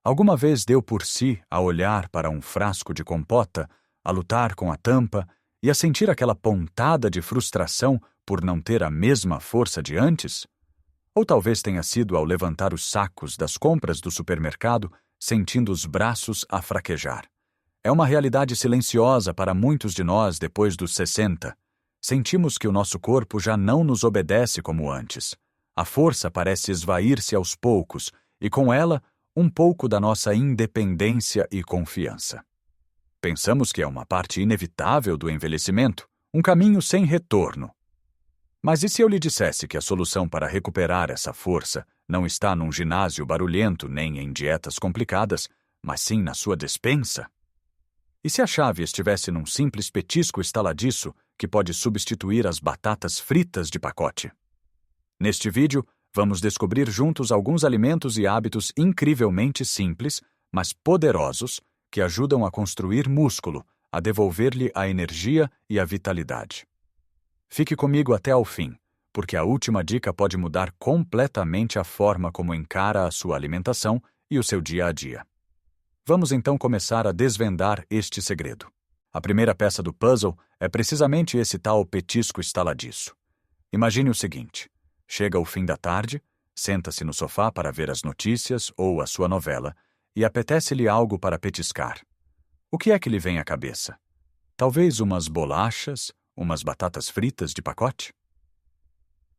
Alguma vez deu por si a olhar para um frasco de compota, a lutar com a tampa e a sentir aquela pontada de frustração por não ter a mesma força de antes? Ou talvez tenha sido ao levantar os sacos das compras do supermercado, sentindo os braços a fraquejar. É uma realidade silenciosa para muitos de nós depois dos 60. Sentimos que o nosso corpo já não nos obedece como antes. A força parece esvair-se aos poucos e, com ela, um pouco da nossa independência e confiança. Pensamos que é uma parte inevitável do envelhecimento, um caminho sem retorno. Mas e se eu lhe dissesse que a solução para recuperar essa força não está num ginásio barulhento nem em dietas complicadas, mas sim na sua despensa? E se a chave estivesse num simples petisco estaladiço que pode substituir as batatas fritas de pacote? Neste vídeo, vamos descobrir juntos alguns alimentos e hábitos incrivelmente simples, mas poderosos, que ajudam a construir músculo, a devolver-lhe a energia e a vitalidade. Fique comigo até ao fim, porque a última dica pode mudar completamente a forma como encara a sua alimentação e o seu dia a dia. Vamos então começar a desvendar este segredo. A primeira peça do puzzle é precisamente esse tal petisco estaladiço. Imagine o seguinte: chega o fim da tarde, senta-se no sofá para ver as notícias ou a sua novela e apetece-lhe algo para petiscar. O que é que lhe vem à cabeça? Talvez umas bolachas, umas batatas fritas de pacote?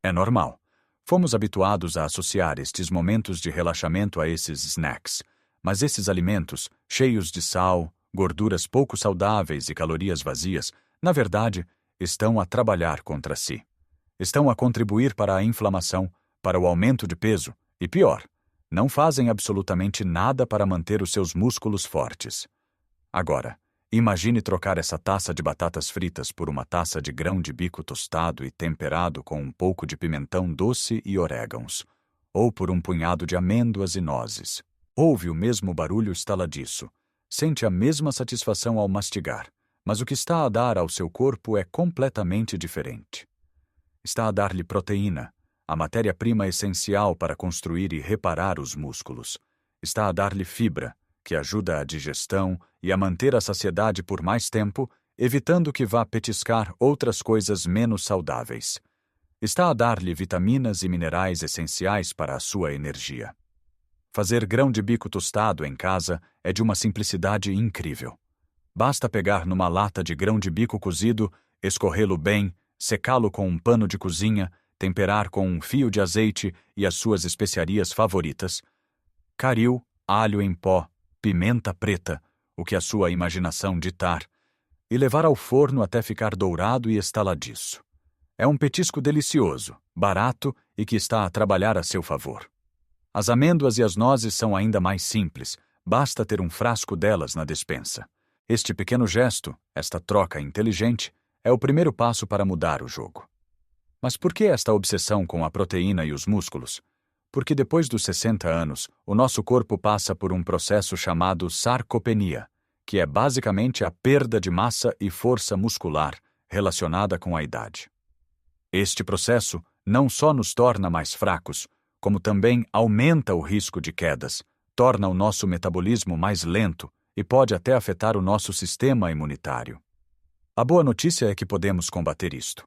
É normal. Fomos habituados a associar estes momentos de relaxamento a esses snacks, mas esses alimentos, cheios de sal, gorduras pouco saudáveis e calorias vazias, na verdade, estão a trabalhar contra si. Estão a contribuir para a inflamação, para o aumento de peso e, pior, não fazem absolutamente nada para manter os seus músculos fortes. Agora, imagine trocar essa taça de batatas fritas por uma taça de grão de bico tostado e temperado com um pouco de pimentão doce e orégãos, ou por um punhado de amêndoas e nozes. Ouve o mesmo barulho estaladiço, sente a mesma satisfação ao mastigar, mas o que está a dar ao seu corpo é completamente diferente. Está a dar-lhe proteína, a matéria-prima essencial para construir e reparar os músculos. Está a dar-lhe fibra, que ajuda a digestão e a manter a saciedade por mais tempo, evitando que vá petiscar outras coisas menos saudáveis. Está a dar-lhe vitaminas e minerais essenciais para a sua energia. Fazer grão de bico tostado em casa é de uma simplicidade incrível. Basta pegar numa lata de grão de bico cozido, escorrê-lo bem, secá-lo com um pano de cozinha, temperar com um fio de azeite e as suas especiarias favoritas: caril, alho em pó, pimenta preta, o que a sua imaginação ditar, e levar ao forno até ficar dourado e estaladiço. É um petisco delicioso, barato e que está a trabalhar a seu favor. As amêndoas e as nozes são ainda mais simples, basta ter um frasco delas na despensa. Este pequeno gesto, esta troca inteligente, é o primeiro passo para mudar o jogo. Mas por que esta obsessão com a proteína e os músculos? Porque depois dos 60 anos, o nosso corpo passa por um processo chamado sarcopenia, que é basicamente a perda de massa e força muscular relacionada com a idade. Este processo não só nos torna mais fracos, como também aumenta o risco de quedas, torna o nosso metabolismo mais lento e pode até afetar o nosso sistema imunitário. A boa notícia é que podemos combater isto.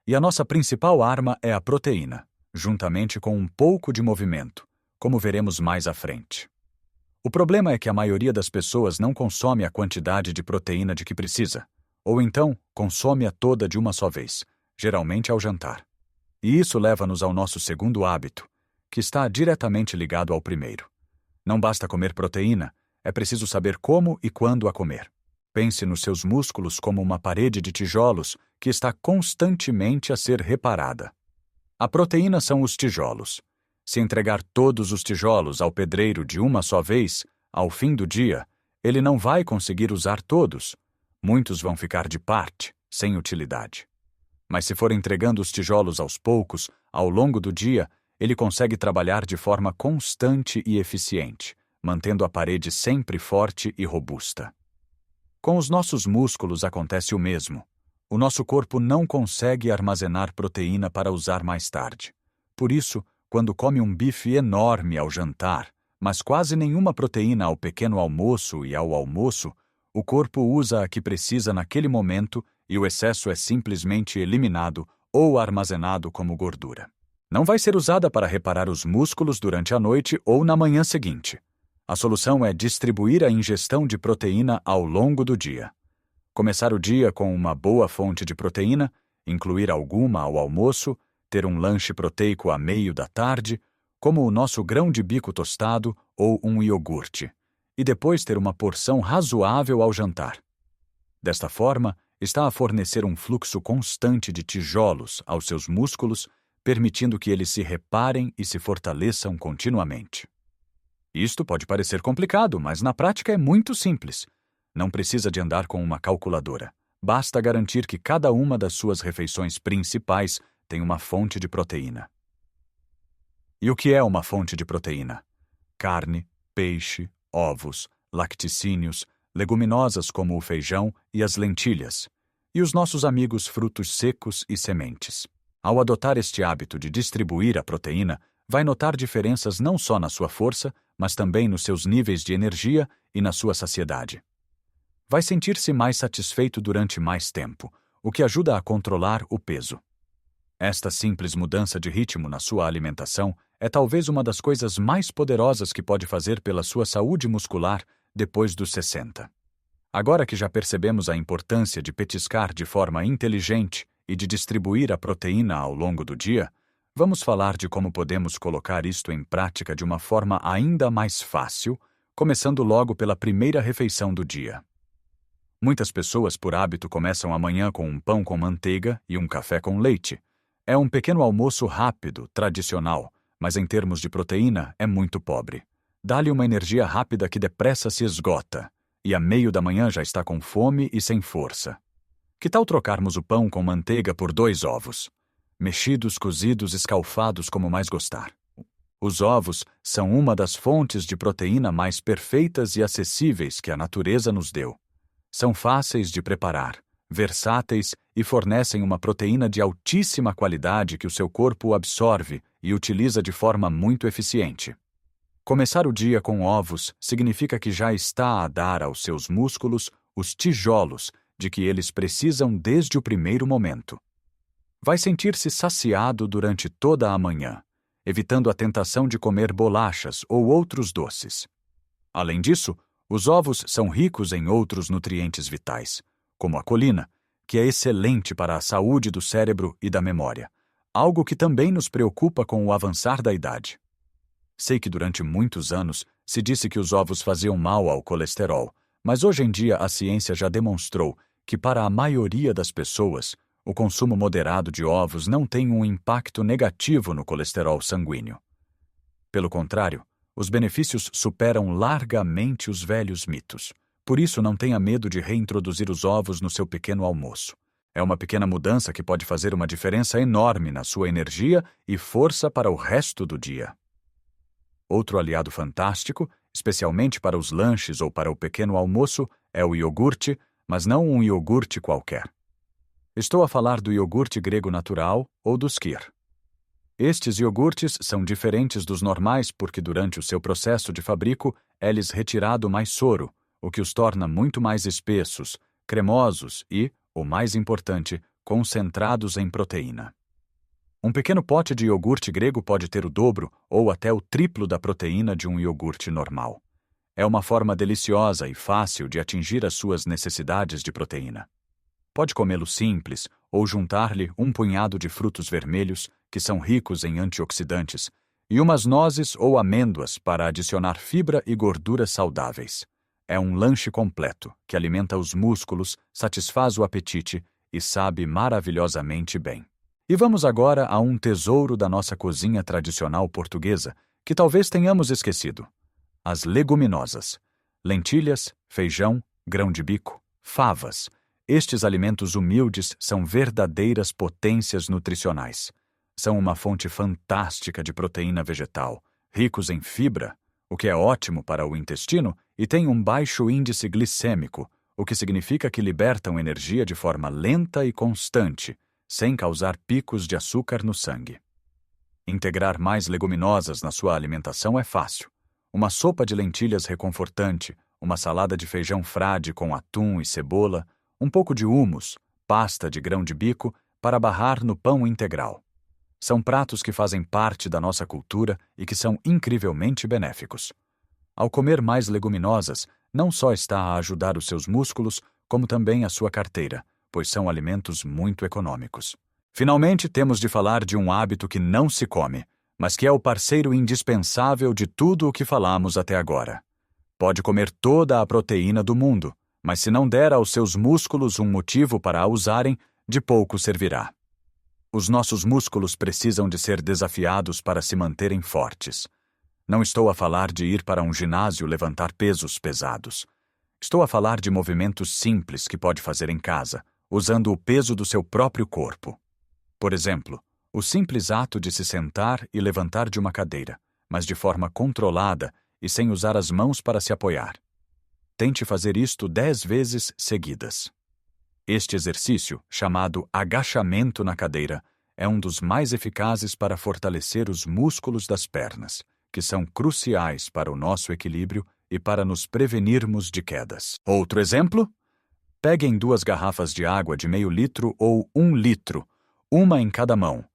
E a nossa principal arma é a proteína, juntamente com um pouco de movimento, como veremos mais à frente. O problema é que a maioria das pessoas não consome a quantidade de proteína de que precisa, ou então consome-a toda de uma só vez, geralmente ao jantar. E isso leva-nos ao nosso segundo hábito, que está diretamente ligado ao primeiro. Não basta comer proteína, é preciso saber como e quando a comer. Pense nos seus músculos como uma parede de tijolos que está constantemente a ser reparada. A proteína são os tijolos. Se entregar todos os tijolos ao pedreiro de uma só vez, ao fim do dia, ele não vai conseguir usar todos. Muitos vão ficar de parte, sem utilidade. Mas se for entregando os tijolos aos poucos, ao longo do dia, ele consegue trabalhar de forma constante e eficiente, mantendo a parede sempre forte e robusta. Com os nossos músculos acontece o mesmo. O nosso corpo não consegue armazenar proteína para usar mais tarde. Por isso, quando come um bife enorme ao jantar, mas quase nenhuma proteína ao pequeno almoço e ao almoço, o corpo usa a que precisa naquele momento e o excesso é simplesmente eliminado ou armazenado como gordura. Não vai ser usada para reparar os músculos durante a noite ou na manhã seguinte. A solução é distribuir a ingestão de proteína ao longo do dia. Começar o dia com uma boa fonte de proteína, incluir alguma ao almoço, ter um lanche proteico a meio da tarde, como o nosso grão de bico tostado ou um iogurte, e depois ter uma porção razoável ao jantar. Desta forma, está a fornecer um fluxo constante de tijolos aos seus músculos, permitindo que eles se reparem e se fortaleçam continuamente. Isto pode parecer complicado, mas na prática é muito simples. Não precisa de andar com uma calculadora. Basta garantir que cada uma das suas refeições principais tem uma fonte de proteína. E o que é uma fonte de proteína? Carne, peixe, ovos, lacticínios, leguminosas como o feijão e as lentilhas, e os nossos amigos frutos secos e sementes. Ao adotar este hábito de distribuir a proteína, vai notar diferenças não só na sua força, mas também nos seus níveis de energia e na sua saciedade. Vai sentir-se mais satisfeito durante mais tempo, o que ajuda a controlar o peso. Esta simples mudança de ritmo na sua alimentação é talvez uma das coisas mais poderosas que pode fazer pela sua saúde muscular depois dos 60. Agora que já percebemos a importância de petiscar de forma inteligente e de distribuir a proteína ao longo do dia, vamos falar de como podemos colocar isto em prática de uma forma ainda mais fácil, começando logo pela primeira refeição do dia. Muitas pessoas, por hábito, começam a manhã com um pão com manteiga e um café com leite. É um pequeno almoço rápido, tradicional, mas em termos de proteína é muito pobre. Dá-lhe uma energia rápida que depressa se esgota, e a meio da manhã já está com fome e sem força. Que tal trocarmos o pão com manteiga por 2 ovos? Mexidos, cozidos, escalfados, como mais gostar. Os ovos são uma das fontes de proteína mais perfeitas e acessíveis que a natureza nos deu. São fáceis de preparar, versáteis e fornecem uma proteína de altíssima qualidade que o seu corpo absorve e utiliza de forma muito eficiente. Começar o dia com ovos significa que já está a dar aos seus músculos os tijolos de que eles precisam desde o primeiro momento. Vai sentir-se saciado durante toda a manhã, evitando a tentação de comer bolachas ou outros doces. Além disso, os ovos são ricos em outros nutrientes vitais, como a colina, que é excelente para a saúde do cérebro e da memória, algo que também nos preocupa com o avançar da idade. Sei que durante muitos anos se disse que os ovos faziam mal ao colesterol, mas hoje em dia a ciência já demonstrou que para a maioria das pessoas, o consumo moderado de ovos não tem um impacto negativo no colesterol sanguíneo. Pelo contrário, os benefícios superam largamente os velhos mitos. Por isso, não tenha medo de reintroduzir os ovos no seu pequeno almoço. É uma pequena mudança que pode fazer uma diferença enorme na sua energia e força para o resto do dia. Outro aliado fantástico, especialmente para os lanches ou para o pequeno almoço, é o iogurte, mas não um iogurte qualquer. Estou a falar do iogurte grego natural ou do skyr. Estes iogurtes são diferentes dos normais porque durante o seu processo de fabrico é-lhes retirado mais soro, o que os torna muito mais espessos, cremosos e, o mais importante, concentrados em proteína. Um pequeno pote de iogurte grego pode ter o dobro ou até o triplo da proteína de um iogurte normal. É uma forma deliciosa e fácil de atingir as suas necessidades de proteína. Pode comê-lo simples ou juntar-lhe um punhado de frutos vermelhos, que são ricos em antioxidantes, e umas nozes ou amêndoas para adicionar fibra e gorduras saudáveis. É um lanche completo, que alimenta os músculos, satisfaz o apetite e sabe maravilhosamente bem. E vamos agora a um tesouro da nossa cozinha tradicional portuguesa, que talvez tenhamos esquecido. As leguminosas. Lentilhas, feijão, grão de bico, favas. Estes alimentos humildes são verdadeiras potências nutricionais. São uma fonte fantástica de proteína vegetal, ricos em fibra, o que é ótimo para o intestino, e têm um baixo índice glicêmico, o que significa que libertam energia de forma lenta e constante, sem causar picos de açúcar no sangue. Integrar mais leguminosas na sua alimentação é fácil. uma sopa de lentilhas reconfortante, uma salada de feijão frade com atum e cebola, um pouco de hummus, pasta de grão de bico para barrar no pão integral. São pratos que fazem parte da nossa cultura e que são incrivelmente benéficos. Ao comer mais leguminosas, não só está a ajudar os seus músculos, como também a sua carteira, pois são alimentos muito econômicos. Finalmente, temos de falar de um hábito que não se come, mas que é o parceiro indispensável de tudo o que falamos até agora. Pode comer toda a proteína do mundo, mas se não der aos seus músculos um motivo para a usarem, de pouco servirá. Os nossos músculos precisam de ser desafiados para se manterem fortes. Não estou a falar de ir para um ginásio levantar pesos pesados. Estou a falar de movimentos simples que pode fazer em casa, usando o peso do seu próprio corpo. Por exemplo, o simples ato de se sentar e levantar de uma cadeira, mas de forma controlada e sem usar as mãos para se apoiar. Tente fazer isto 10 vezes seguidas. Este exercício, chamado agachamento na cadeira, é um dos mais eficazes para fortalecer os músculos das pernas, que são cruciais para o nosso equilíbrio e para nos prevenirmos de quedas. Outro exemplo? Peguem 2 garrafas de água de meio litro ou 1 litro, uma em cada mão,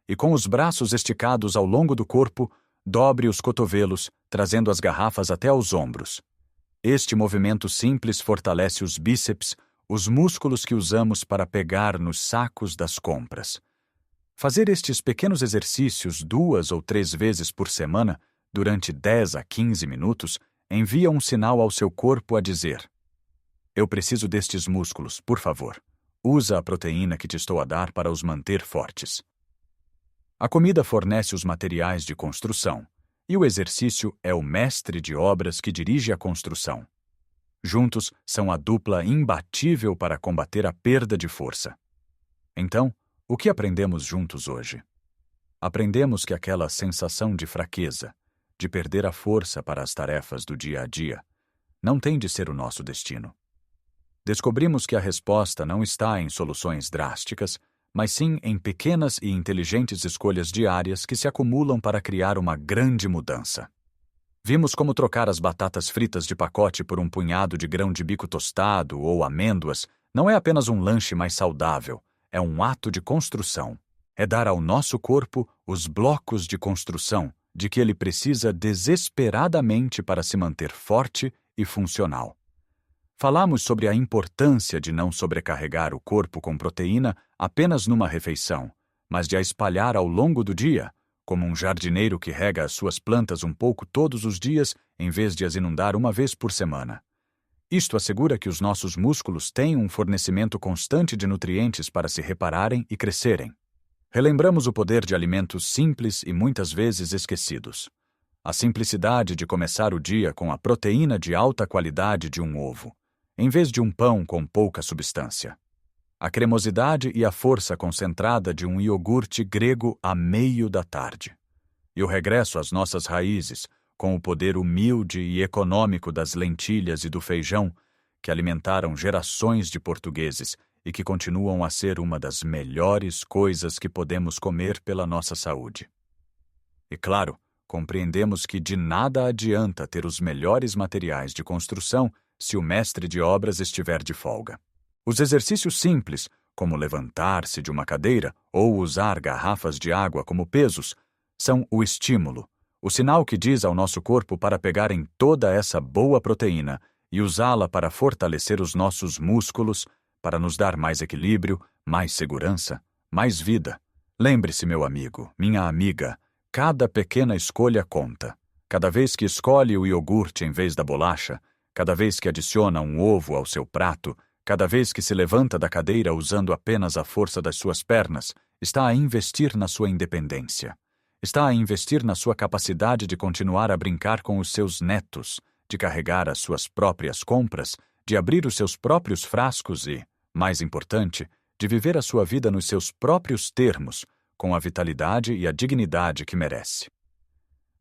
e com os braços esticados ao longo do corpo, dobre os cotovelos, trazendo as garrafas até aos ombros. Este movimento simples fortalece os bíceps, os músculos que usamos para pegar nos sacos das compras. Fazer estes pequenos exercícios 2 ou 3 vezes por semana, durante 10 a 15 minutos, envia um sinal ao seu corpo a dizer: eu preciso destes músculos, por favor. Usa a proteína que te estou a dar para os manter fortes. A comida fornece os materiais de construção, e o exercício é o mestre de obras que dirige a construção. Juntos, são a dupla imbatível para combater a perda de força. Então, o que aprendemos juntos hoje? Aprendemos que aquela sensação de fraqueza, de perder a força para as tarefas do dia a dia, não tem de ser o nosso destino. Descobrimos que a resposta não está em soluções drásticas, mas sim em pequenas e inteligentes escolhas diárias que se acumulam para criar uma grande mudança. Vimos como trocar as batatas fritas de pacote por um punhado de grão de bico tostado ou amêndoas não é apenas um lanche mais saudável, é um ato de construção. É dar ao nosso corpo os blocos de construção de que ele precisa desesperadamente para se manter forte e funcional. Falamos sobre a importância de não sobrecarregar o corpo com proteína apenas numa refeição, mas de a espalhar ao longo do dia, como um jardineiro que rega as suas plantas um pouco todos os dias em vez de as inundar uma vez por semana. Isto assegura que os nossos músculos têm um fornecimento constante de nutrientes para se repararem e crescerem. Relembramos o poder de alimentos simples e muitas vezes esquecidos. A simplicidade de começar o dia com a proteína de alta qualidade de um ovo, em vez de um pão com pouca substância. A cremosidade e a força concentrada de um iogurte grego à meio da tarde. E o regresso às nossas raízes, com o poder humilde e econômico das lentilhas e do feijão, que alimentaram gerações de portugueses e que continuam a ser uma das melhores coisas que podemos comer pela nossa saúde. E claro, compreendemos que de nada adianta ter os melhores materiais de construção se o mestre de obras estiver de folga. Os exercícios simples, como levantar-se de uma cadeira ou usar garrafas de água como pesos, são o estímulo, o sinal que diz ao nosso corpo para pegar em toda essa boa proteína e usá-la para fortalecer os nossos músculos, para nos dar mais equilíbrio, mais segurança, mais vida. Lembre-se, meu amigo, minha amiga, cada pequena escolha conta. Cada vez que escolhe o iogurte em vez da bolacha, cada vez que adiciona um ovo ao seu prato, cada vez que se levanta da cadeira usando apenas a força das suas pernas, está a investir na sua independência. Está a investir na sua capacidade de continuar a brincar com os seus netos, de carregar as suas próprias compras, de abrir os seus próprios frascos e, mais importante, de viver a sua vida nos seus próprios termos, com a vitalidade e a dignidade que merece.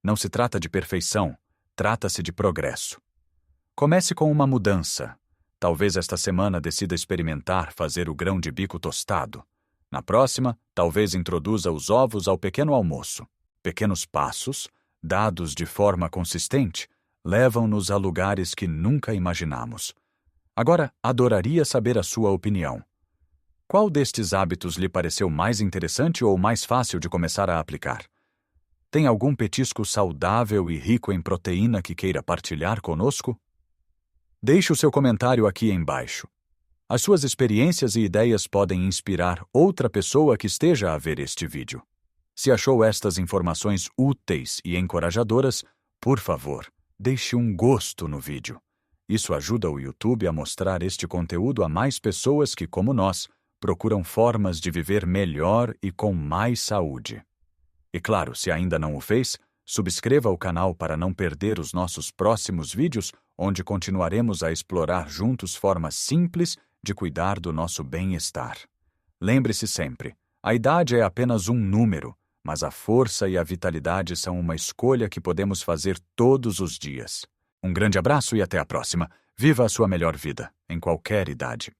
Não se trata de perfeição, trata-se de progresso. Comece com uma mudança. Talvez esta semana decida experimentar fazer o grão de bico tostado. Na próxima, talvez introduza os ovos ao pequeno almoço. Pequenos passos, dados de forma consistente, levam-nos a lugares que nunca imaginamos. Agora, adoraria saber a sua opinião. Qual destes hábitos lhe pareceu mais interessante ou mais fácil de começar a aplicar? Tem algum petisco saudável e rico em proteína que queira partilhar conosco? Deixe o seu comentário aqui embaixo. As suas experiências e ideias podem inspirar outra pessoa que esteja a ver este vídeo. Se achou estas informações úteis e encorajadoras, por favor, deixe um gosto no vídeo. Isso ajuda o YouTube a mostrar este conteúdo a mais pessoas que, como nós, procuram formas de viver melhor e com mais saúde. E claro, se ainda não o fez, subscreva o canal para não perder os nossos próximos vídeos, onde continuaremos a explorar juntos formas simples de cuidar do nosso bem-estar. Lembre-se sempre, a idade é apenas um número, mas a força e a vitalidade são uma escolha que podemos fazer todos os dias. Um grande abraço e até a próxima. Viva a sua melhor vida, em qualquer idade.